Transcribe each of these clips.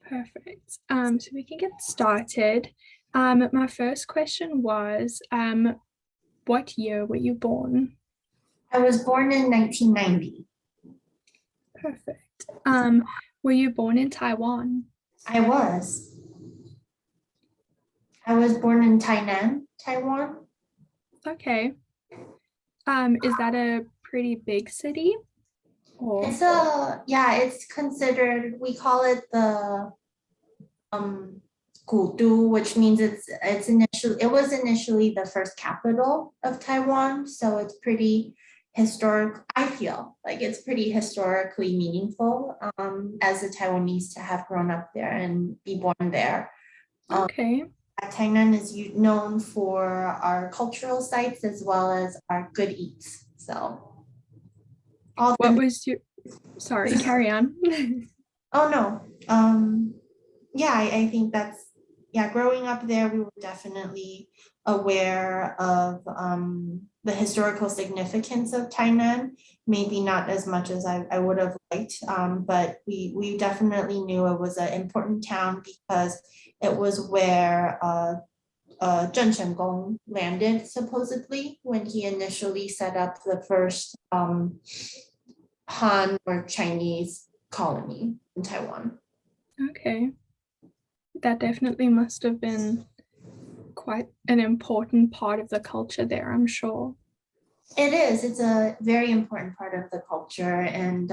Perfect. So we can get started. My first question was, what year were you born? I was born in 1990. Perfect. Were you born in Taiwan? I was. I was born in Tainan, Taiwan. Okay. Is that a pretty big city? Or It's considered, we call it the um Gudu, which means it was initially the first capital of Taiwan, so it's pretty historic. I feel like it's pretty historically meaningful as a Taiwanese to have grown up there and be born there. okay. Tainan is known for our cultural sites as well as our good eats. So all What the was your, sorry, carry on. oh no. I think growing up there, we were definitely aware of the historical significance of Tainan, maybe not as much as I would have liked, but we definitely knew it was an important town because it was where Zheng Gong landed supposedly when he initially set up the first Han or Chinese colony in Taiwan. Okay. That definitely must have been quite an important part of the culture there, I'm sure. It is. It's a very important part of the culture. And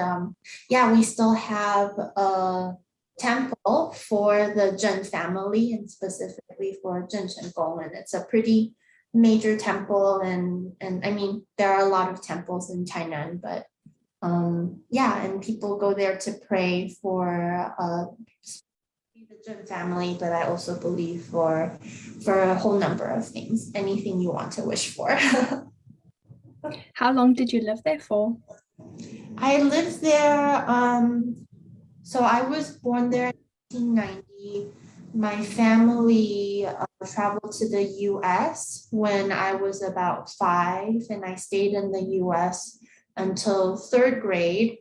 we still have a temple for the Zheng family and specifically for Zheng Gong. And it's a pretty major temple. And I mean, there are a lot of temples in Tainan, but and people go there to pray for the Zheng family, but I also believe for a whole number of things, anything you want to wish for. How long did you live there for? I lived there. So I was born there in 1990. My family traveled to the US when I was about 5, and I stayed in the US until 3rd grade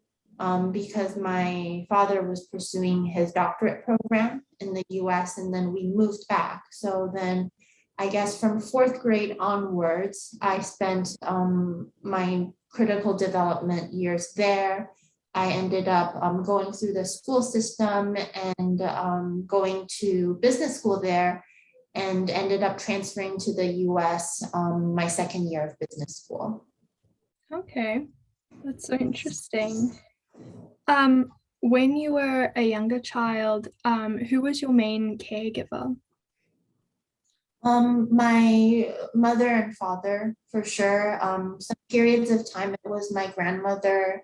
because my father was pursuing his doctorate program in the US, and then we moved back. So then I guess from 4th grade onwards, I spent my critical development years there. I ended up going through the school system and going to business school there, and ended up transferring to the US my 2nd year of business school. Okay, that's so interesting. When you were a younger child, who was your main caregiver? My mother and father, for sure. Some periods of time it was my grandmother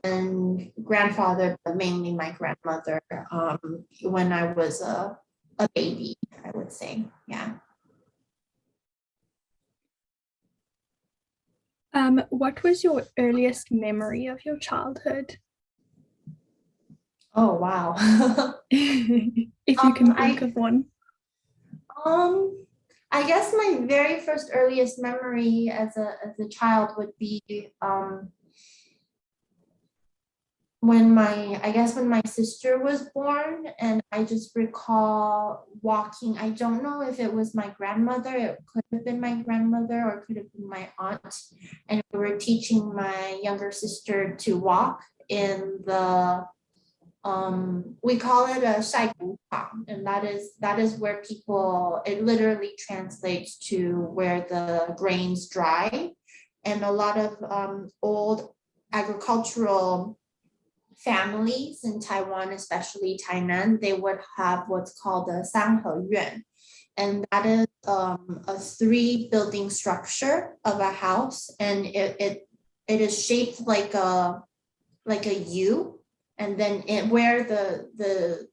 and grandfather, but mainly my grandmother when I was a baby, I would say. Yeah. What was your earliest memory of your childhood? Oh, wow. If you can think of one. Um, I guess my very first earliest memory as a child would be when my sister was born, and I just recall walking. I don't know if it was my grandmother, it could have been my grandmother or it could have been my aunt, and we were teaching my younger sister to walk in the we call it a 晒谷场, and that is where people, it literally translates to where the grains dry, and a lot of old agricultural families in Taiwan, especially Tainan, they would have what's called a 三合院, and that is a 3-building structure of a house, and it is shaped like a U, and then where the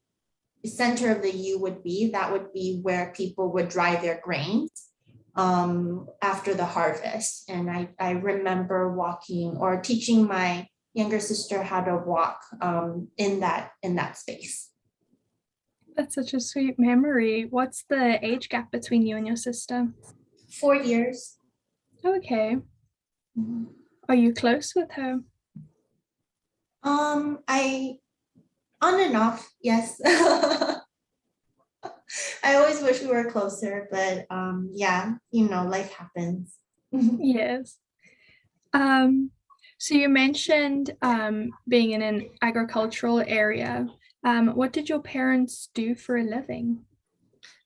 center of the U would be, that would be where people would dry their grains after the harvest. And I remember walking or teaching my younger sister how to walk in that space. That's such a sweet memory. What's the age gap between you and your sister? 4 years. Okay. Are you close with her? I On and off, yes. I always wish we were closer, but yeah, life happens. Yes. Um, so you mentioned being in an agricultural area. What did your parents do for a living?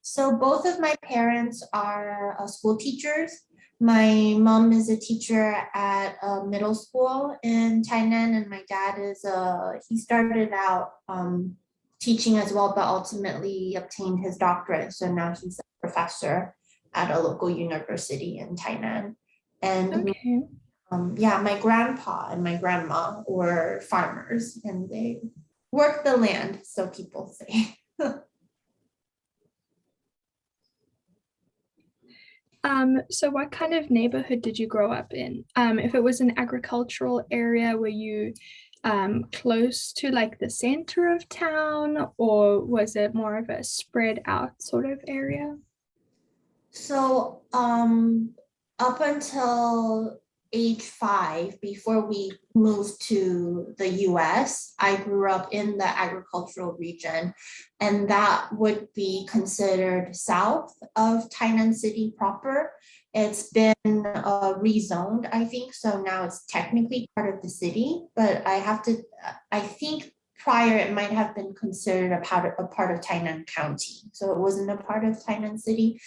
So both of my parents are school teachers. My mom is a teacher at a middle school in Tainan, and my dad he started out teaching as well, but ultimately obtained his doctorate. So now he's a professor at a local university in Tainan. And Okay. yeah, my grandpa and my grandma were farmers and they worked the land, so people say. So what kind of neighborhood did you grow up in? If it was an agricultural area, were you close to like the center of town, or was it more of a spread out sort of area? So up until age 5, before we moved to the US, I grew up in the agricultural region, and that would be considered south of Tainan City proper. It's been rezoned, I think, so now it's technically part of the city, but I think prior it might have been considered a part of Tainan County. So it wasn't a part of Tainan City.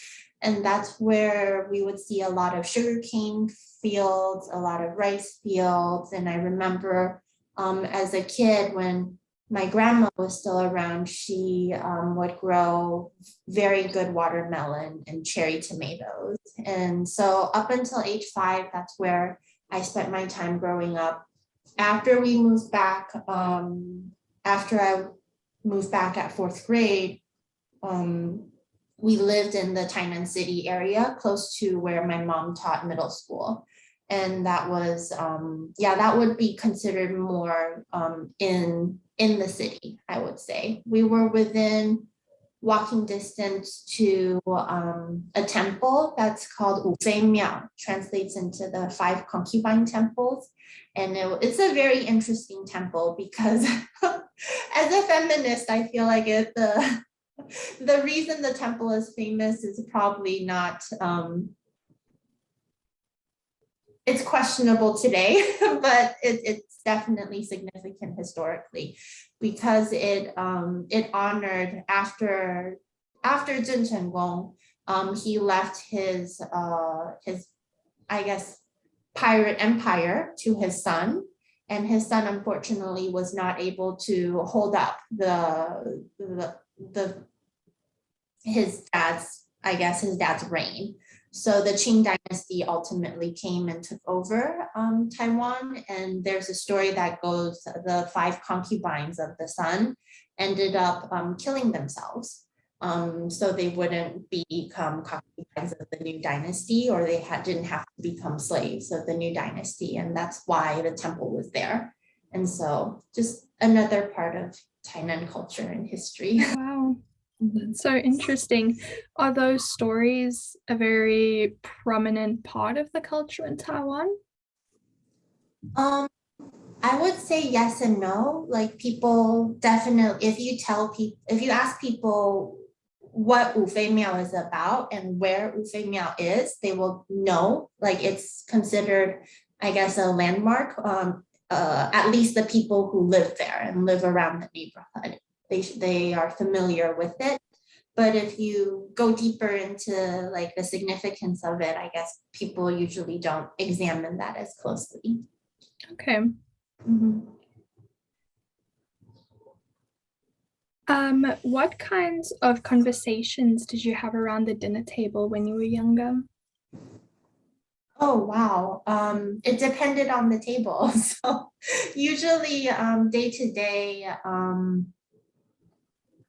And that's where we would see a lot of sugarcane fields, a lot of rice fields. And I remember as a kid, when my grandma was still around, she would grow very good watermelon and cherry tomatoes. And so up until age 5, that's where I spent my time growing up. After we moved back, after I moved back at 4th grade, we lived in the Tainan City area, close to where my mom taught middle school. And that was, yeah, that would be considered more in the city, I would say. We were within walking distance to a temple that's called Ufei Miao, translates into the 5 concubine temples. And it's a very interesting temple because as a feminist, I feel like the reason the temple is famous is probably not, it's questionable today, but it's definitely significant historically because it honored after Zheng Chenggong, he left his I guess pirate empire to his son, and his son unfortunately was not able to hold up his dad's reign. So the Qing dynasty ultimately came and took over Taiwan. And there's a story that goes, the 5 concubines of the son ended up killing themselves. So they wouldn't become concubines of the new dynasty, or they didn't have to become slaves of the new dynasty. And that's why the temple was there. And so just another part of Tainan culture and history. Wow. That's so interesting. Are those stories a very prominent part of the culture in Taiwan? Um, I would say yes and no. Like people definitely, if you ask people what Wu Fei Miao is about and where Wu Fei Miao is, they will know. Like it's considered, I guess, a landmark. At least the people who live there and live around the neighborhood, they are familiar with it. But if you go deeper into like the significance of it, I guess people usually don't examine that as closely. Okay. Mhm. What kinds of conversations did you have around the dinner table when you were younger? Oh, wow. It depended on the table. So usually day to day,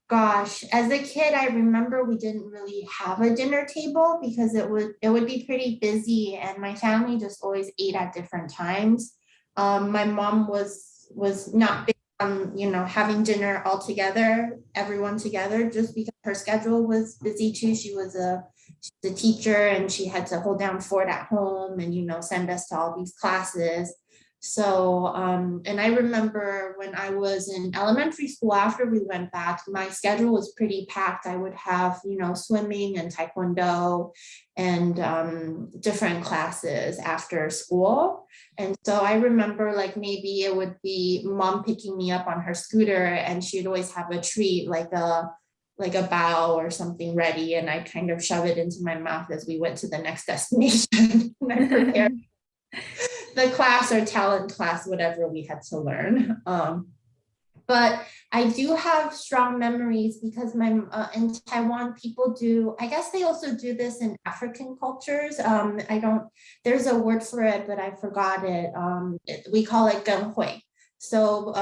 gosh, as a kid, I remember we didn't really have a dinner table because it would be pretty busy and my family just always ate at different times. My mom was not big on, having dinner all together, everyone together, just because her schedule was busy too. She's a teacher and she had to hold down fort at home and, send us to all these classes. So, and I remember when I was in elementary school, after we went back, my schedule was pretty packed. I would have, swimming and taekwondo and different classes after school. And so I remember like maybe it would be mom picking me up on her scooter and she'd always have a treat like a bow or something ready. And I kind of shove it into my mouth as we went to the next destination. And I prepared the class or talent class, whatever we had to learn. But I do have strong memories because in Taiwan, people do, I guess they also do this in African cultures. There's a word for it, but I forgot it. We call it genghui. So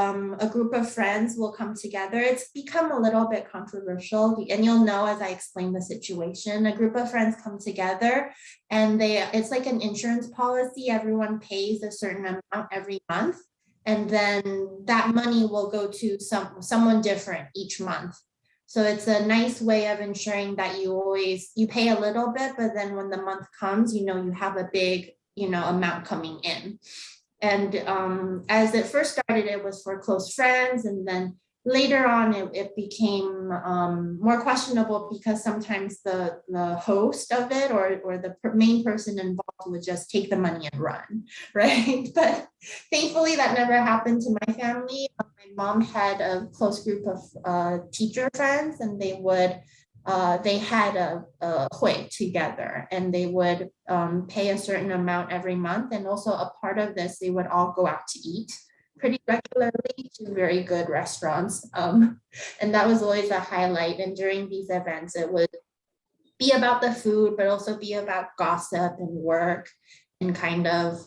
a group of friends will come together. It's become a little bit controversial, and you'll know as I explain the situation. A group of friends come together, and it's like an insurance policy. Everyone pays a certain amount every month, and then that money will go to someone different each month. So it's a nice way of ensuring that you pay a little bit, but then when the month comes, you have a big amount coming in. And as it first started, it was for close friends. And then later on, it became more questionable because sometimes the host of it or the main person involved would just take the money and run, right? But thankfully, that never happened to my family. My mom had a close group of teacher friends, and they had a hui together, and they would pay a certain amount every month. And also a part of this, they would all go out to eat pretty regularly to very good restaurants. And that was always a highlight. And during these events, it would be about the food, but also be about gossip and work. And kind of,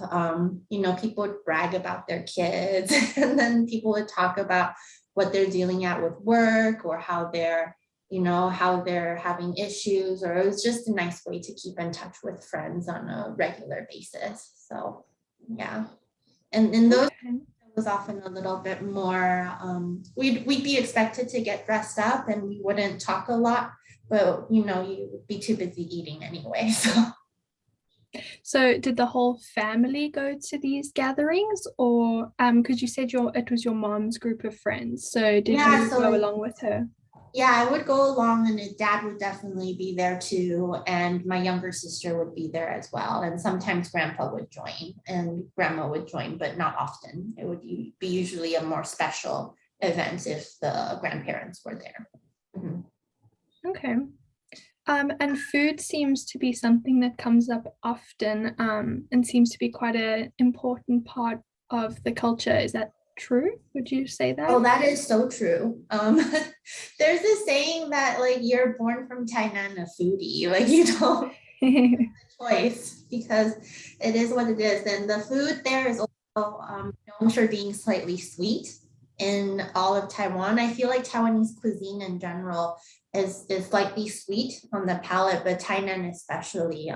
people would brag about their kids. And then people would talk about what they're dealing at with work or how they're having issues, or it was just a nice way to keep in touch with friends on a regular basis. So, yeah. And in those, it was often a little bit more, we'd be expected to get dressed up and we wouldn't talk a lot, but, you would be too busy eating anyway, So did the whole family go to these gatherings, or because you said it was your mom's group of friends, so did you go along with her? Yeah, I would go along, and dad would definitely be there too. And my younger sister would be there as well. And sometimes grandpa would join and grandma would join, but not often. It would be usually a more special event if the grandparents were there. Mm-hmm. Okay. And food seems to be something that comes up often, and seems to be quite an important part of the culture. Is that true? Would you say that? Oh, that is so true. There's this saying that like you're born from Tainan a foodie, like you don't have a choice because it is what it is. And the food there is also known for being slightly sweet in all of Taiwan. I feel like Taiwanese cuisine in general is slightly sweet on the palate, but Tainan especially.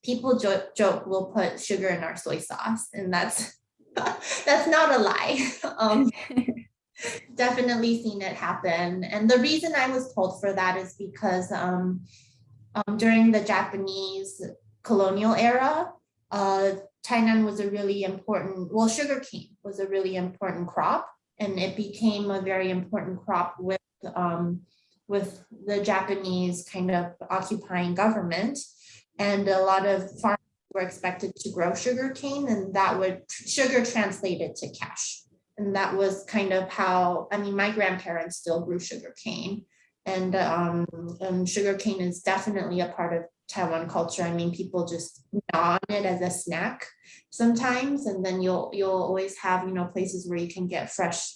People joke we'll put sugar in our soy sauce, and that's not a lie. Definitely seen it happen. And the reason I was told for that is because during the Japanese colonial era, Tainan was a really important, sugarcane was a really important crop, and it became a very important crop with the Japanese kind of occupying government. And a lot of farmers were expected to grow sugarcane, and sugar translated to cash. And that was kind of how, my grandparents still grew sugarcane. And sugarcane is definitely a part of Taiwan culture. People just gnaw on it as a snack sometimes. And then you'll always have, places where you can get fresh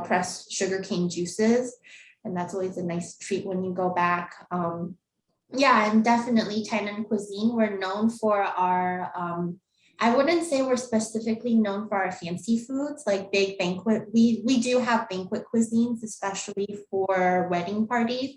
pressed sugarcane juices. And that's always a nice treat when you go back. Yeah, and definitely Tainan cuisine. We're known for our, I wouldn't say we're specifically known for our fancy foods, like big banquet. We do have banquet cuisines, especially for wedding parties.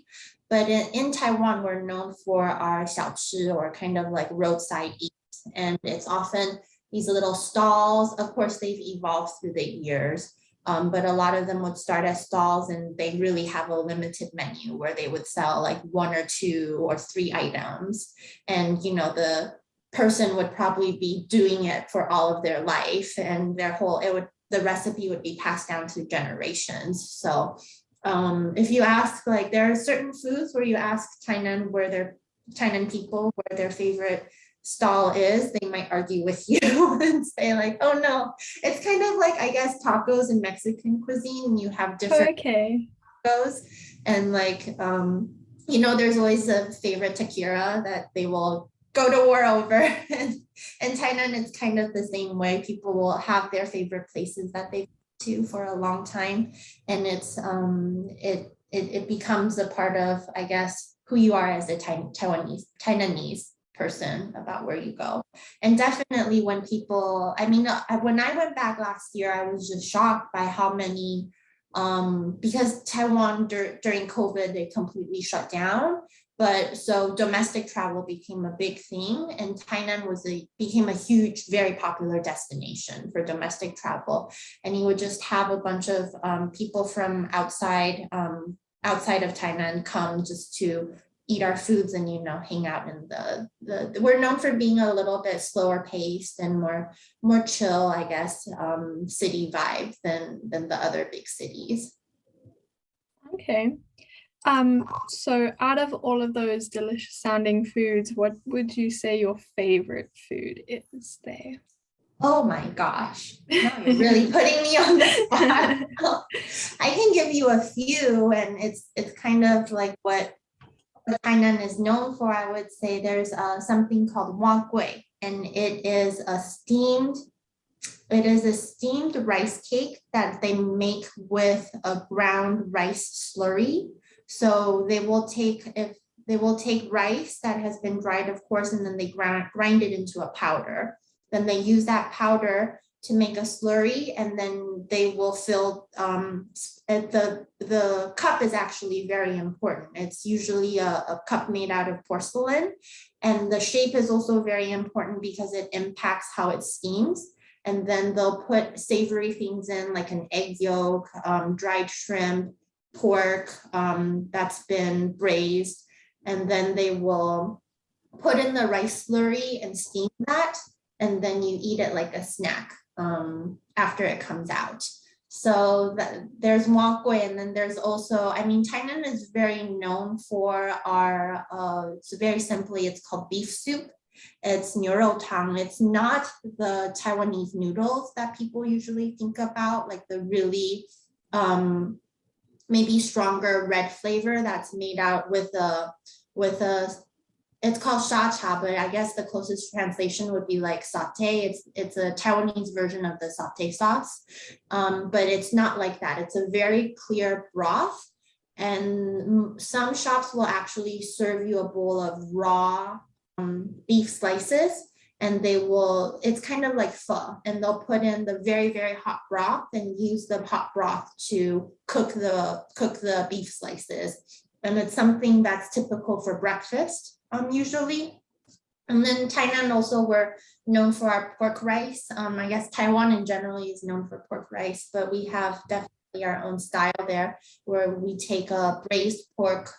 But in Taiwan, we're known for our 小吃, or kind of like roadside eats. And it's often these little stalls. Of course, they've evolved through the years. But a lot of them would start as stalls, and they really have a limited menu where they would sell like 1 or 2 or 3 items. And, the person would probably be doing it for all of their life, and the recipe would be passed down to generations. So if you ask, like, there are certain foods where you ask Tainan people where their favorite stall is, they might argue with you and say like, oh no, it's kind of like, I guess, tacos in Mexican cuisine. You have Oh, different okay. tacos, and like, there's always a favorite taqueria that they will go to war over. And in Thailand, it's kind of the same way. People will have their favorite places that they've been to for a long time, and it becomes a part of, I guess, who you are as a Taiwanese person about where you go. And definitely when people, when I went back last year, I was just shocked by how many, because Taiwan during COVID, they completely shut down. But so domestic travel became a big thing, and Thailand became a huge, very popular destination for domestic travel. And you would just have a bunch of people from outside of Thailand come just to eat our foods and hang out in the we're known for being a little bit slower paced and more chill, I guess, city vibe than the other big cities. Okay. So out of all of those delicious sounding foods, what would you say your favorite food is there? Oh my gosh. Now you're really putting me on the spot. I can give you a few, and it's kind of like what Tainan is known for. I would say there's something called wang gui, and it is a steamed rice cake that they make with a ground rice slurry. So they will take rice that has been dried, of course, and then they grind it into a powder. Then they use that powder to make a slurry, and then they will fill the cup is actually very important. It's usually a cup made out of porcelain, and the shape is also very important because it impacts how it steams. And then they'll put savory things in, like an egg yolk, dried shrimp, pork that's been braised, and then they will put in the rice slurry and steam that, and then you eat it like a snack after it comes out. So there's wang gui, and then there's also, Thailand is very known for our, so very simply, it's called beef soup. It's nuro tang. It's not the Taiwanese noodles that people usually think about, like the really maybe stronger red flavor that's made out with a it's called sha cha, but I guess the closest translation would be like satay. It's a Taiwanese version of the satay sauce, but it's not like that. It's a very clear broth, and some shops will actually serve you a bowl of raw beef slices, and it's kind of like pho, and they'll put in the very, very hot broth and use the hot broth to cook the beef slices. And it's something that's typical for breakfast, usually. And then Thailand also, we're known for our pork rice. I guess Taiwan in general is known for pork rice, but we have definitely our own style there, where we take a braised pork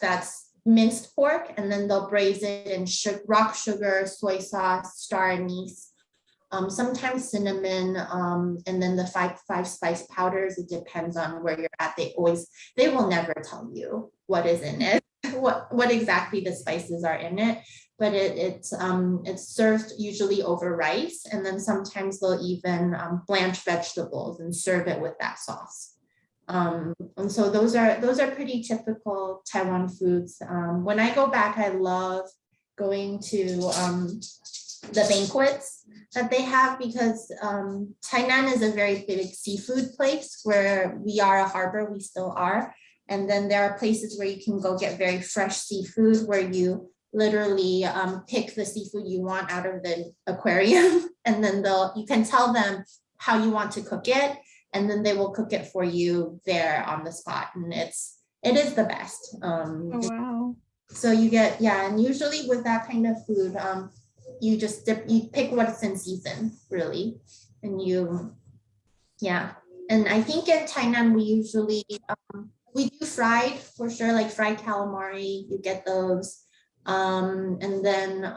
that's minced pork, and then they'll braise it in rock sugar, soy sauce, star anise, sometimes cinnamon, and then the five spice powders. It depends on where you're at. They will never tell you what is in it, what exactly the spices are in it, but it's served usually over rice, and then sometimes they'll even blanch vegetables and serve it with that sauce. And so those are pretty typical Taiwan foods. When I go back, I love going to the banquets that they have, because Tainan is a very big seafood place. Where we are a harbor, we still are. And then there are places where you can go get very fresh seafood, where you literally pick the seafood you want out of the aquarium, and then you can tell them how you want to cook it, and then they will cook it for you there on the spot, and it is the best. Oh, wow. So you get, and usually with that kind of food, you just you pick what's in season, really, and and I think in Thailand we usually we do fried, for sure, like fried calamari. You get those. And then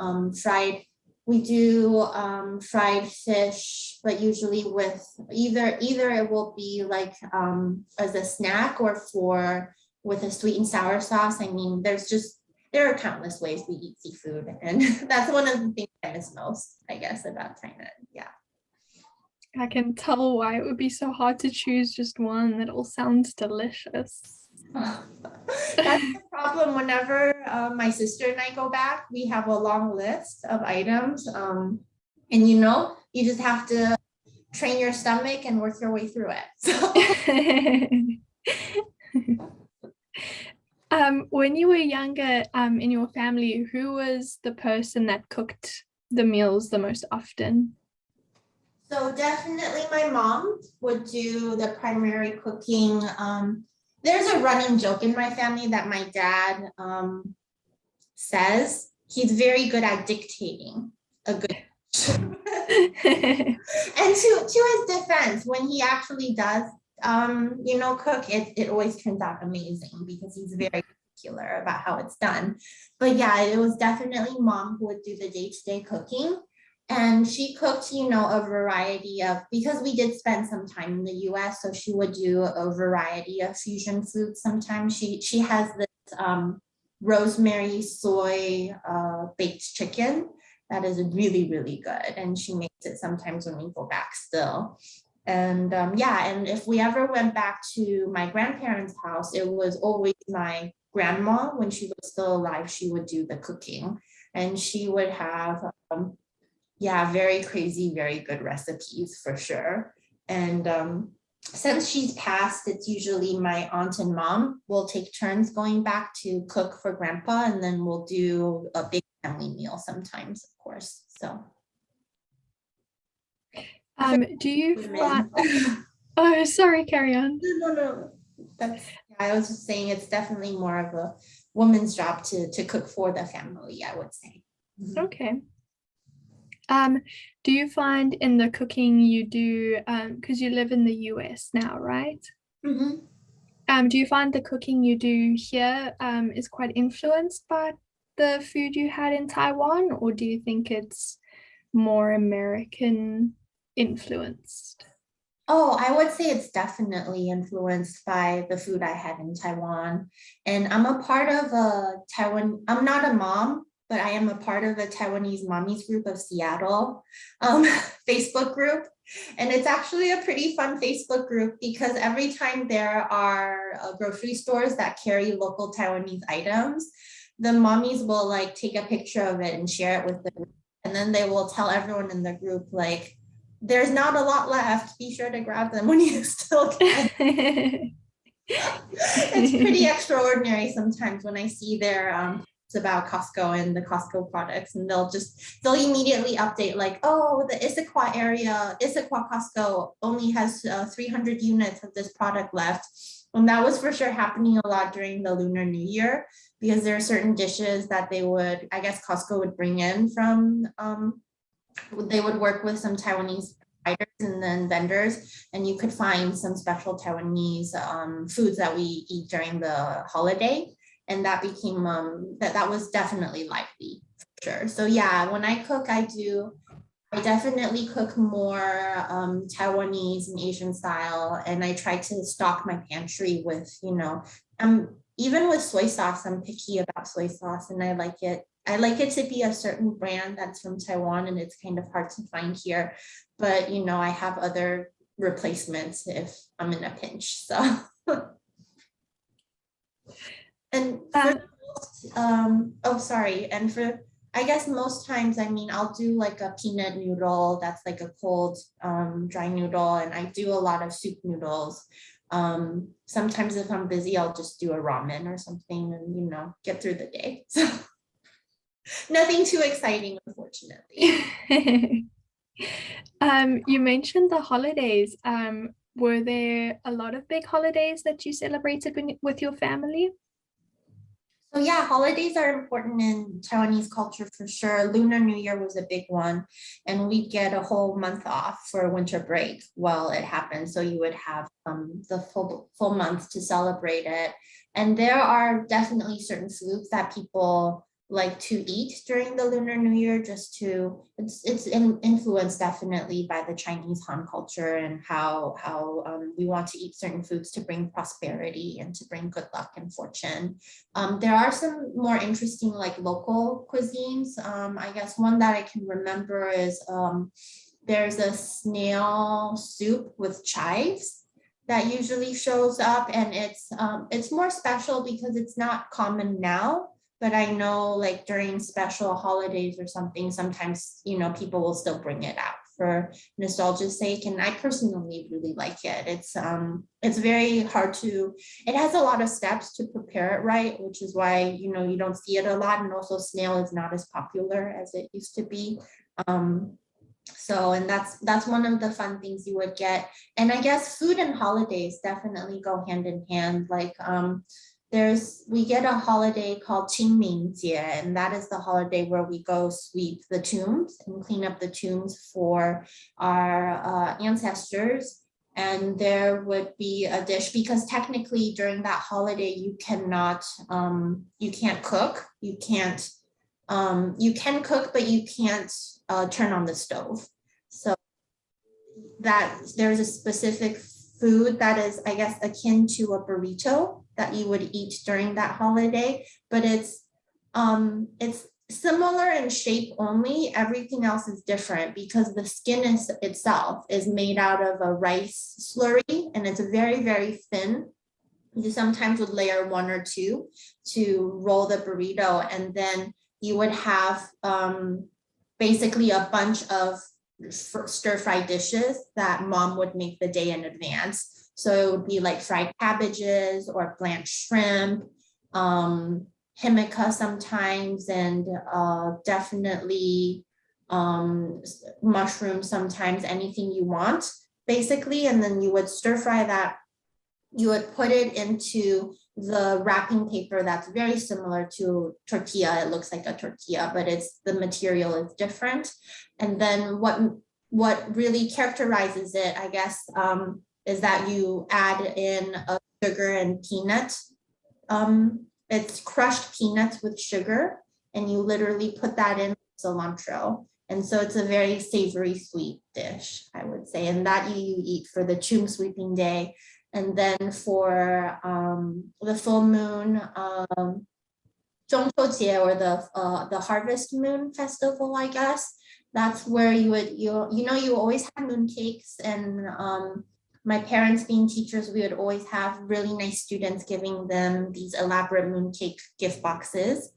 we do fried fish, but usually with either it will be like as a snack or with a sweet and sour sauce. I mean, there are countless ways we eat seafood, and that's one of the things I miss most, I guess, about Thailand. Yeah. I can tell why it would be so hard to choose just one. It all sounds delicious. That's the problem. Whenever my sister and I go back, we have a long list of items. And you just have to train your stomach and work your way through it. When you were younger, in your family, who was the person that cooked the meals the most often? So definitely my mom would do the primary cooking. There's a running joke in my family that my dad says he's very good at dictating a good and to his defense, when he actually does cook, it always turns out amazing because he's very particular about how it's done. But yeah, it was definitely mom who would do the day-to-day cooking. And she cooked, a variety of, because we did spend some time in the US, so she would do a variety of fusion foods. Sometimes she has this rosemary soy baked chicken that is really, really good. And she makes it sometimes when we go back still. And and if we ever went back to my grandparents' house, it was always my grandma, when she was still alive, she would do the cooking. And she would have very crazy, very good recipes for sure. And since she's passed, it's usually my aunt and mom will take turns going back to cook for grandpa, and then we'll do a big family meal sometimes, of course. So do you find... Oh, sorry, carry on. No. I was just saying it's definitely more of a woman's job to cook for the family, I would say. Okay. Do you find in the cooking you do, because you live in the US now, right? Mm-hmm. Do you find the cooking you do here is quite influenced by the food you had in Taiwan, or do you think it's more American influenced? Oh, I would say it's definitely influenced by the food I had in Taiwan. And I'm a part of a I'm not a mom, but I am a part of a Taiwanese mommies group of Seattle Facebook group. And it's actually a pretty fun Facebook group because every time there are grocery stores that carry local Taiwanese items, the mommies will like take a picture of it and share it with the group. And then they will tell everyone in the group, like, there's not a lot left. Be sure to grab them when you still can. It's pretty extraordinary sometimes when I see their it's about Costco and the Costco products, and they'll immediately update like, oh, the Issaquah Costco only has 300 units of this product left. And that was for sure happening a lot during the Lunar New Year, because there are certain dishes that I guess Costco would bring in from, they would work with some Taiwanese providers and then vendors, and you could find some special Taiwanese foods that we eat during the holiday. And that became, that was definitely lively for sure. So yeah, when I cook, I definitely cook more Taiwanese and Asian style, and I try to stock my pantry with, even with soy sauce, I'm picky about soy sauce, and I like it to be a certain brand that's from Taiwan, and it's kind of hard to find here. But, I have other replacements if I'm in a pinch. So, and sorry. And I guess most times, I mean, I'll do like a peanut noodle that's like a cold dry noodle, and I do a lot of soup noodles. Sometimes if I'm busy, I'll just do a ramen or something and, get through the day. So nothing too exciting, unfortunately. You mentioned the holidays. Were there a lot of big holidays that you celebrated with your family? So yeah, holidays are important in Taiwanese culture for sure. Lunar New Year was a big one, and we get a whole month off for winter break while it happens. So you would have the full month to celebrate it. And there are definitely certain foods that people like to eat during the Lunar New Year, just to influenced definitely by the Chinese Han culture and how we want to eat certain foods to bring prosperity and to bring good luck and fortune. There are some more interesting like local cuisines. I guess one that I can remember is there's a snail soup with chives that usually shows up, and it's more special because it's not common now. But I know like during special holidays or something, sometimes, you know, people will still bring it out for nostalgia's sake. And I personally really like it. It's very hard to, it has a lot of steps to prepare it right, which is why, you know, you don't see it a lot. And also snail is not as popular as it used to be. So, and that's one of the fun things you would get. And I guess food and holidays definitely go hand in hand. Like we get a holiday called Qingmingjie, and that is the holiday where we go sweep the tombs and clean up the tombs for our ancestors. And there would be a dish, because technically during that holiday you cannot you can't cook, you can cook, but you can't turn on the stove. So that there's a specific food that is, I guess, akin to a burrito that you would eat during that holiday, but it's similar in shape only. Everything else is different because the skin itself is made out of a rice slurry, and it's very, very thin. You sometimes would layer one or two to roll the burrito, and then you would have basically a bunch of stir-fried dishes that mom would make the day in advance. So it would be like fried cabbages or blanched shrimp, himika sometimes, and definitely mushrooms sometimes, anything you want, basically. And then you would stir fry that. You would put it into the wrapping paper that's very similar to tortilla. It looks like a tortilla, but the material is different. And then what really characterizes it, I guess, is that you add in a sugar and peanut. It's crushed peanuts with sugar, and you literally put that in cilantro. And so it's a very savory, sweet dish, I would say. And that you eat for the tomb sweeping day. And then for the full moon, Zhongqiujie, or the Harvest Moon Festival, I guess, that's where you always have moon cakes. And my parents being teachers, we would always have really nice students giving them these elaborate moon cake gift boxes.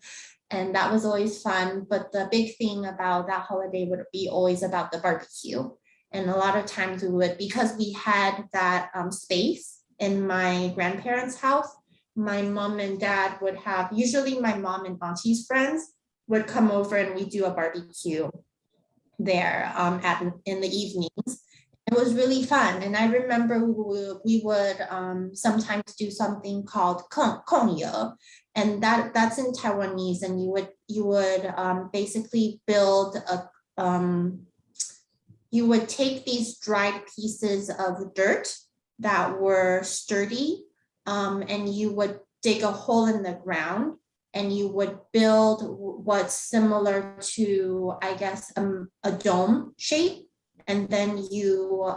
And that was always fun. But the big thing about that holiday would be always about the barbecue. And a lot of times we would, because we had that space in my grandparents' house, my mom and dad would have, usually my mom and auntie's friends would come over, and we do a barbecue there in the evenings. It was really fun. And I remember we would sometimes do something called kongye, and that's in Taiwanese. And you would basically build you would take these dried pieces of dirt that were sturdy, and you would dig a hole in the ground, and you would build what's similar to, I guess, a dome shape. And then you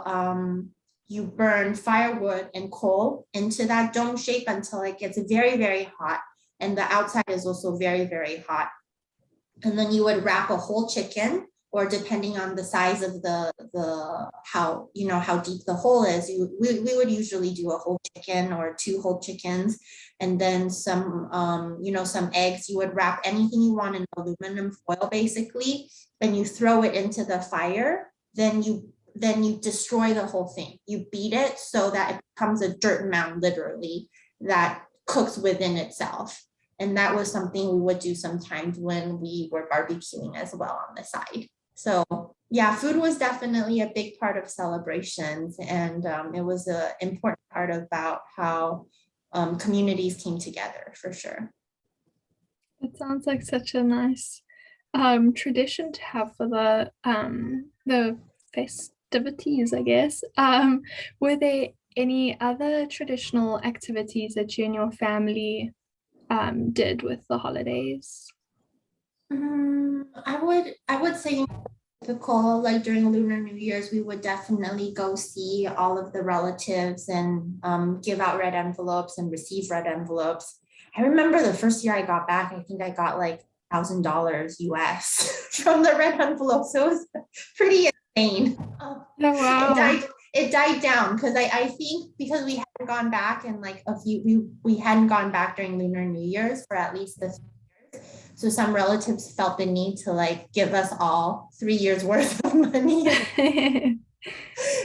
burn firewood and coal into that dome shape until it gets very, very hot. And the outside is also very, very hot. And then you would wrap a whole chicken, or depending on the size of how deep the hole is, we would usually do a whole chicken or 2 whole chickens, and then some eggs. You would wrap anything you want in aluminum foil, basically, and you throw it into the fire. Then you destroy the whole thing. You beat it so that it becomes a dirt mound, literally, that cooks within itself. And that was something we would do sometimes when we were barbecuing as well on the side. So yeah, food was definitely a big part of celebrations, and it was an important part about how communities came together, for sure. It sounds like such a nice tradition to have for the festivities, I guess. Were there any other traditional activities that you and your family did with the holidays? I would say typical, like during Lunar New Year's, we would definitely go see all of the relatives and give out red envelopes and receive red envelopes. I remember the first year I got back, I think I got like $1,000 US from the red envelopes. So it was pretty insane. Oh, It wow. died, it died down because I think because we hadn't gone back in like we hadn't gone back during Lunar New Year's for at least the, so some relatives felt the need to like give us all 3 years worth of money.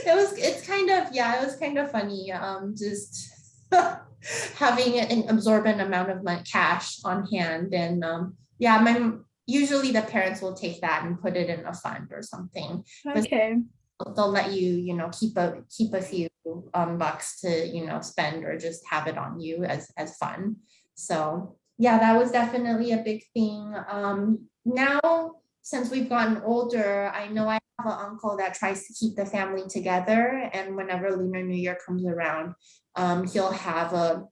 It's kind of, yeah, it was kind of funny. Just having an absorbent amount of my cash on hand. And yeah, usually the parents will take that and put it in a fund or something. But Okay. they'll let you, keep a few bucks to, spend or just have it on you as fun. So yeah, that was definitely a big thing. Now, since we've gotten older, I know I have an uncle that tries to keep the family together, and whenever Lunar New Year comes around, he'll have a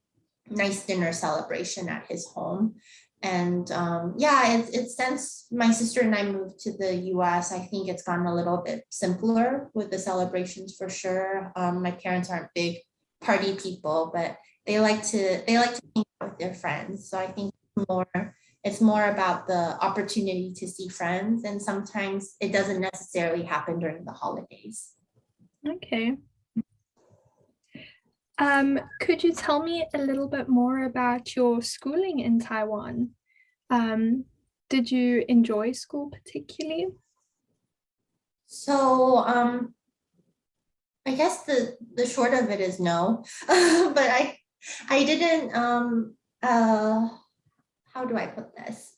nice dinner celebration at his home. And yeah, it's since my sister and I moved to the US, I think it's gotten a little bit simpler with the celebrations for sure. My parents aren't big party people, but they like to hang out with their friends. So I think it's more about the opportunity to see friends, and sometimes it doesn't necessarily happen during the holidays. Okay. Could you tell me a little bit more about your schooling in Taiwan? Um, did you enjoy school particularly? So I guess the short of it is no. But I didn't how do I put this?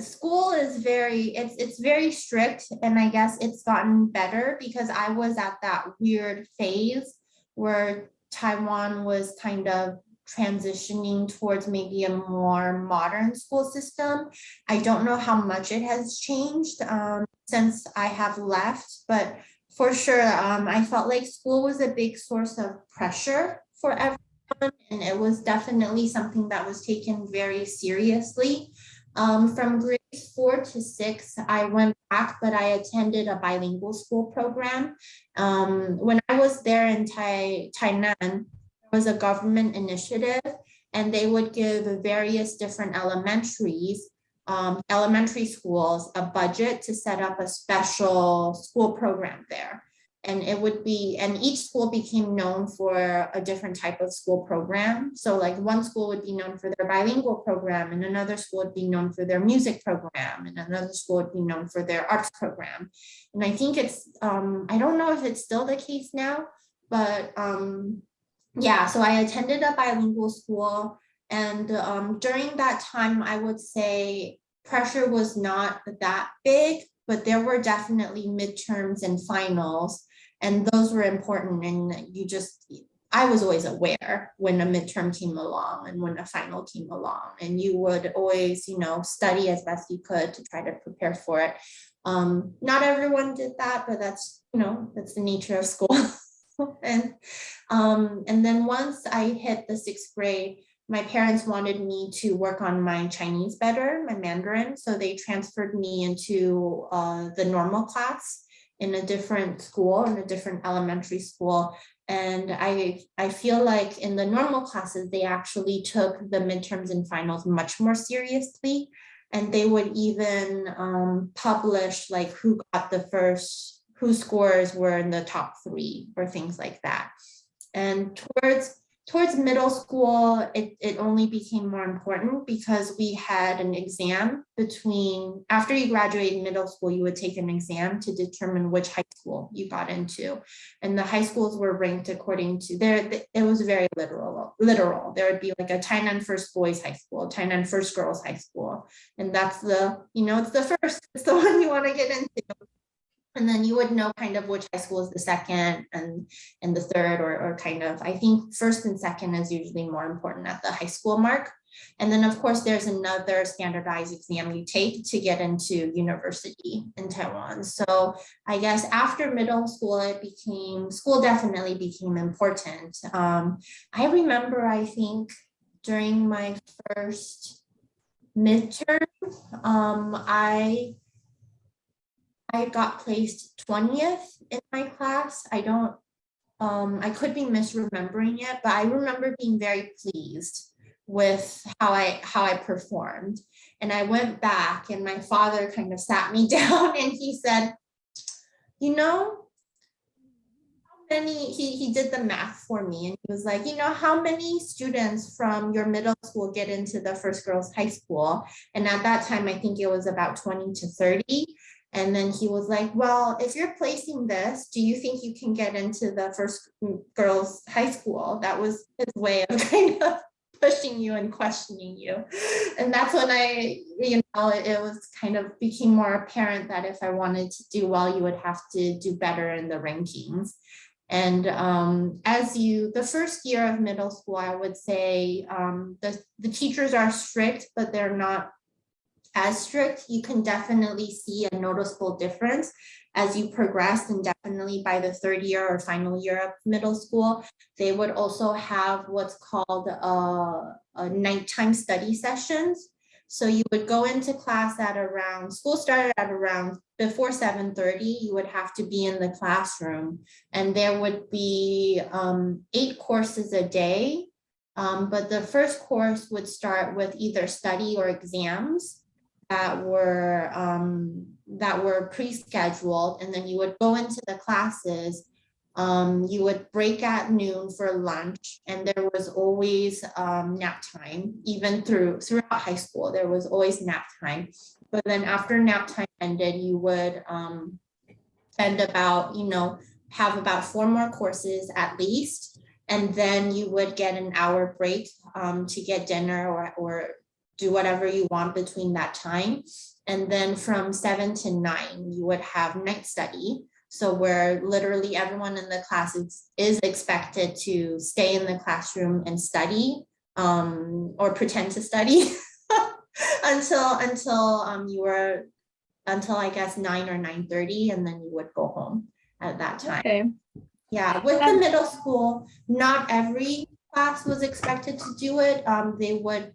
School is it's very strict, and I guess it's gotten better because I was at that weird phase where Taiwan was kind of transitioning towards maybe a more modern school system. I don't know how much it has changed since I have left, but for sure, I felt like school was a big source of pressure for everyone, and it was definitely something that was taken very seriously. From grades 4 to 6, I went back, but I attended a bilingual school program. When I was there in Tainan, there was a government initiative, and they would give various different elementary schools a budget to set up a special school program there. And each school became known for a different type of school program. So like one school would be known for their bilingual program, and another school would be known for their music program, and another school would be known for their arts program. And I think I don't know if it's still the case now, but yeah, so I attended a bilingual school, and during that time, I would say pressure was not that big, but there were definitely midterms and finals, and those were important. And I was always aware when a midterm came along and when a final came along, and you would always, study as best you could to try to prepare for it. Not everyone did that, but that's the nature of school. And then once I hit the 6th grade, my parents wanted me to work on my Chinese better, my Mandarin. So they transferred me into the normal class in a different school, in a different elementary school. And I feel like in the normal classes, they actually took the midterms and finals much more seriously. And they would even publish like whose scores were in the top 3 or things like that. And towards middle school, it only became more important because we had an exam after you graduated middle school, you would take an exam to determine which high school you got into. And the high schools were ranked according to it was very literal. There would be like a Tainan First Boys High School, Tainan First Girls High School. And that's it's the first, it's the one you want to get into. And then you would know kind of which high school is the second and the third, or kind of, I think first and second is usually more important at the high school mark. And then of course there's another standardized exam you take to get into university in Taiwan. So I guess after middle school, school definitely became important. I remember, I think during my first midterm, I got placed 20th in my class. I could be misremembering it, but I remember being very pleased with how I performed. And I went back and my father kind of sat me down and he said, you know, he did the math for me and he was like, you know, how many students from your middle school get into the first girls high school? And at that time, I think it was about 20 to 30. And then he was like, well, if you're placing this, do you think you can get into the first girls high school? That was his way of kind of pushing you and questioning you. And that's when it was kind of became more apparent that if I wanted to do well, you would have to do better in the rankings. And the first year of middle school, I would say the teachers are strict, but they're not as strict. You can definitely see a noticeable difference as you progress, and definitely by the third year or final year of middle school, they would also have what's called a nighttime study sessions. So you would go into class school started at around before 7:30, you would have to be in the classroom and there would be 8 courses a day. But the first course would start with either study or exams that were pre-scheduled, and then you would go into the classes. You would break at noon for lunch, and there was always nap time. Even throughout high school, there was always nap time. But then after nap time ended, you would spend have about 4 more courses at least, and then you would get an hour break to get dinner or do whatever you want between that time. And then from 7 to 9, you would have night study. So where literally everyone in the class is expected to stay in the classroom and study or pretend to study until I guess 9 or 9:30, and then you would go home at that time. Okay. Yeah, with the middle school, not every class was expected to do it. They would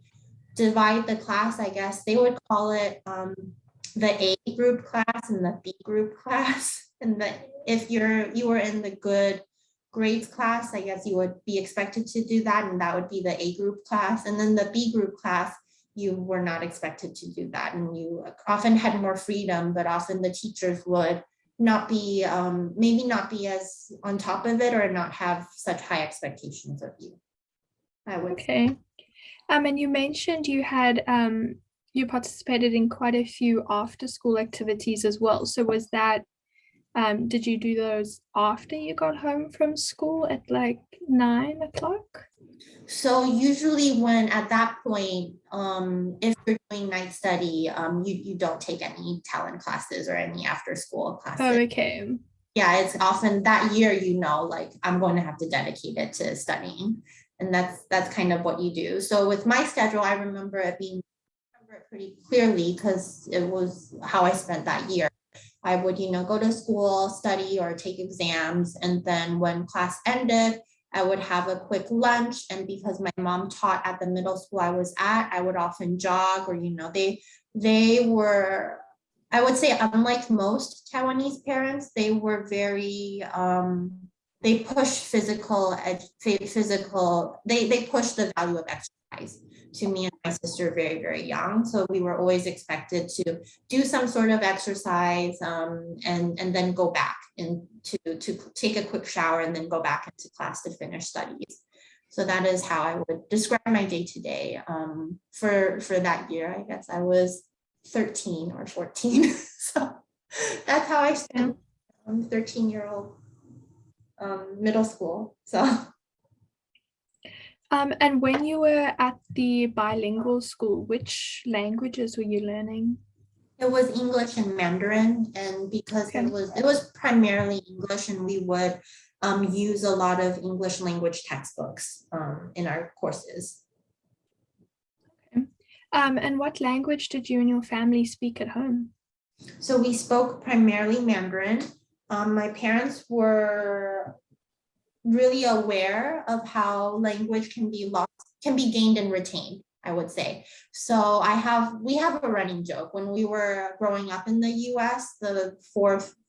divide the class, I guess. They would call it the A group class and the B group class. And if you were in the good grades class, I guess you would be expected to do that, and that would be the A group class. And then the B group class, you were not expected to do that, and you often had more freedom, but often the teachers would not be maybe not be as on top of it or not have such high expectations of you, I would say. Okay. And you mentioned you had you participated in quite a few after school activities as well. So was that did you do those after you got home from school at like 9 o'clock? So usually when at that point, if you're doing night study, you don't take any talent classes or any after school classes. Oh, okay. Yeah, it's often that year, like I'm going to have to dedicate it to studying. And that's kind of what you do. So with my schedule, I remember it pretty clearly because it was how I spent that year. I would, go to school, study or take exams. And then when class ended, I would have a quick lunch. And because my mom taught at the middle school I was at, I would often jog or, they were, I would say, unlike most Taiwanese parents, they were very, they push they push the value of exercise to me and my sister very, very young. So we were always expected to do some sort of exercise and then go back and to take a quick shower and then go back into class to finish studies. So that is how I would describe my day to day for that year. I guess I was 13 or 14. So that's how I spent 13-year-old middle school. So and when you were at the bilingual school, which languages were you learning? it was English and Mandarin, and because Okay. it was primarily English, and we would use a lot of English language textbooks in our courses. Okay. And what language did you and your family speak at home? So we spoke primarily Mandarin. My parents were really aware of how language can be lost, can be gained and retained. I would say. So we have a running joke. When we were growing up in the US, the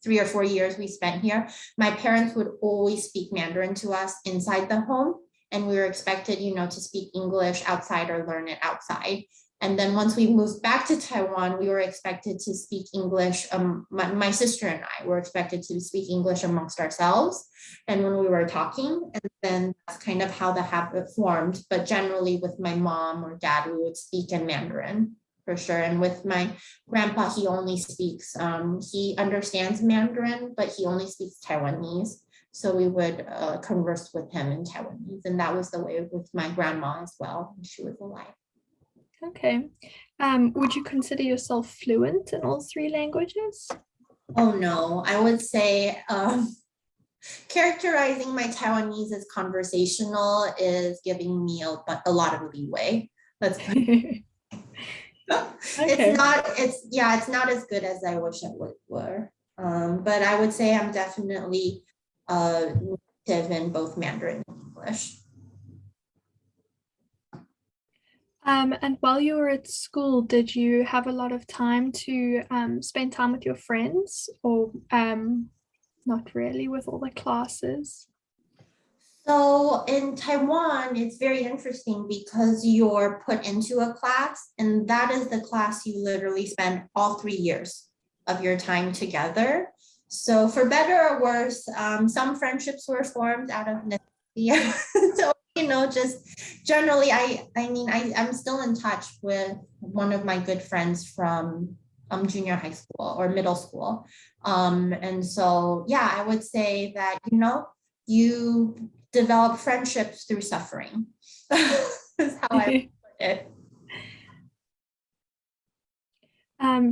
3 or 4 years we spent here, my parents would always speak Mandarin to us inside the home. And we were expected, to speak English outside or learn it outside. And then once we moved back to Taiwan, we were expected to speak English. My sister and I were expected to speak English amongst ourselves and when we were talking. And then that's kind of how the habit formed. But generally with my mom or dad, we would speak in Mandarin for sure. And with my grandpa, he only speaks, he understands Mandarin, but he only speaks Taiwanese. So we would converse with him in Taiwanese. And that was the way with my grandma as well, when she was alive. Okay. Would you consider yourself fluent in all three languages? Oh no, I would say characterizing my Taiwanese as conversational is giving me a lot of leeway. Let's put Okay. it's not as good as I wish it were. But I would say I'm definitely native in both Mandarin and English. And while you were at school, did you have a lot of time to spend time with your friends, or not really with all the classes? So in Taiwan, it's very interesting because you're put into a class, and that is the class you literally spend all 3 years of your time together. So for better or worse, some friendships were formed out of necessity. So, just generally, I'm still in touch with one of my good friends from junior high school or middle school. And so, yeah, I would say that, you develop friendships through suffering. Is how I put it.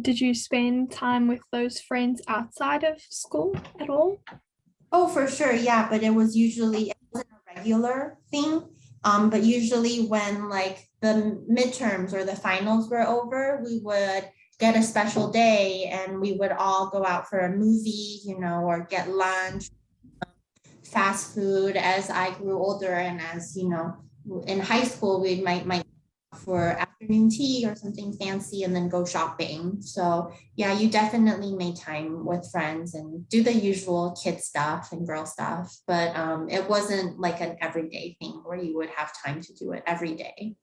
Did you spend time with those friends outside of school at all? Oh, for sure. Yeah. But it wasn't a regular thing. But usually when like the midterms or the finals were over, we would get a special day and we would all go out for a movie, or get lunch, fast food. As I grew older and as, in high school, we might for afternoon tea or something fancy and then go shopping. So yeah, you definitely made time with friends and do the usual kid stuff and girl stuff, but it wasn't like an everyday thing where you would have time to do it every day,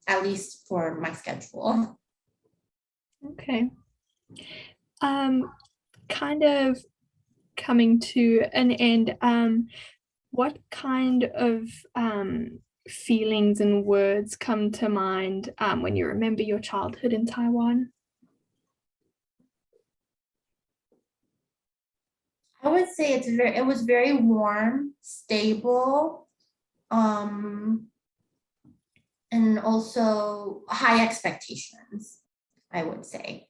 at least for my schedule. Okay. Kind of coming to an end, what kind of feelings and words come to mind when you remember your childhood in Taiwan? I would say it was very warm, stable, and also high expectations, I would say.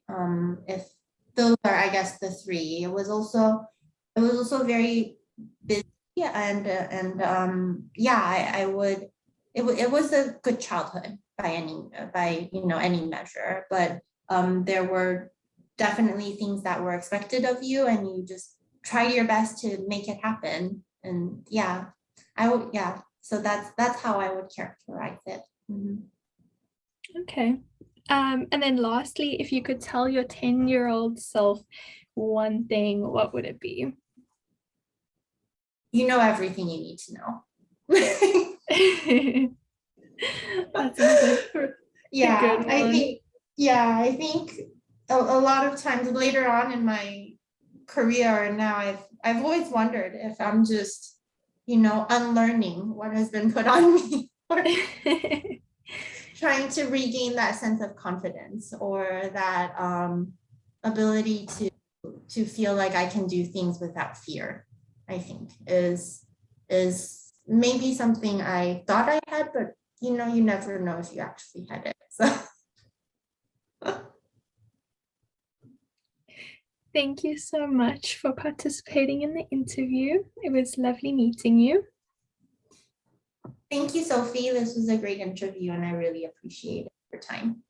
If those are, I guess, the three. It was also very busy and yeah, I would. It was a good childhood by any measure, but there were definitely things that were expected of you, and you just try your best to make it happen. And yeah, I would So that's how I would characterize it. Mhm. Okay. And then lastly, if you could tell your 10-year-old self one thing, what would it be? You know everything you need to know. That's a Yeah, good one. I think a lot of times later on in my career and now I've always wondered if I'm just, unlearning what has been put on me or trying to regain that sense of confidence or that ability to feel like I can do things without fear, I think is maybe something I thought I had, but you never know if you actually had it. So Thank you so much for participating in the interview. It was lovely meeting you. thank you, Sophie. This was a great interview and I really appreciate your time.